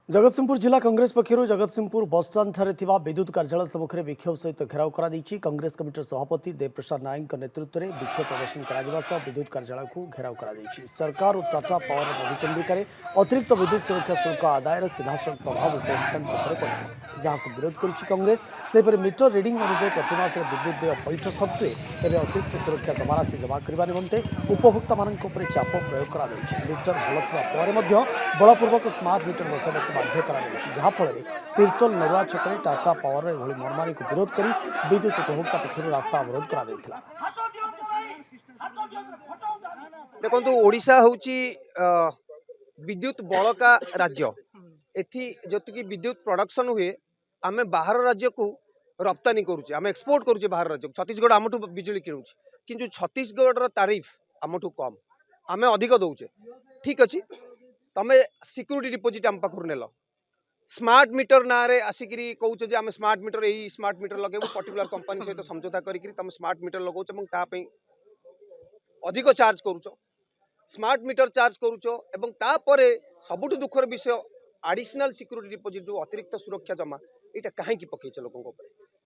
जगतसिंहपुर जिला कांग्रेस पक्षर जगतसिंहपुर बसस्टाण्ड ठारे विद्युत कार्यालय सम्मुखें विक्षोभ सहित घेराव कर कांग्रेस कमिटर सभापति देवप्रसाद नायक नेतृत्व में विक्षोभ प्रदर्शन कर विद्युत कार्यालय को घेराव कर सरकार और टाटा पावर मधुचंद्रिकार अतिरिक्त विद्युत सुरक्षा शुल्क आदायर सीधासख प्रभाव उपभोक्ता पड़े जहाँ विरोध कर कांग्रेस सेपरि मीटर रिडिंग अनुसार प्रतिमास विद्युत देय पैठ सत्वे तेज अतिरिक्त सुरक्षा जमाराशि जमा करने निमंते उपभोक्ता मान चाप प्रयोग कर मीटर भल बलपूर्वक स्मार्ट मीटर बसाइवा बाध्य कराफल तीर्तोल नरुआ छकरे टाटा पावर एभली मर्मारी को विरोध कर विद्युत उपभोक्ता पक्ष रास्ता अवरोध कर देखो ओडिशा होची विद्युत बड़का राज्य एथि जति विद्युत प्रोडक्शन हुए आमे बाहर राज्य को रप्तानी करुचे आमे एक्सपोर्ट करुचे बाहर राज्य छत्तीसगढ़ आमठू बिजुली किणुचे किंतु छत्तीसगढ़ तारीफ आमठू कम आमे अधिक दौचे ठीक अच्छे तमे सिक्यूरीटी डिपोजिट आम पाखर नेल स्मार्ट मीटर ना रे आसिकी कौचे जे आमे स्मार्ट मीटर यही स्मार्ट मीटर लगे पर्टिकुलर कंपनी सहित समझौता करी तुम स्मार्ट मीटर लगौच अधिक चार्ज करुच स्मार्ट मीटर चार्ज करुच सबुठ दुखर विषय एडिशनल सिक्यूरीटी डिपोजिट जो अतिरिक्त सुरक्षा जमा यहाँ कहीं पकईच लोक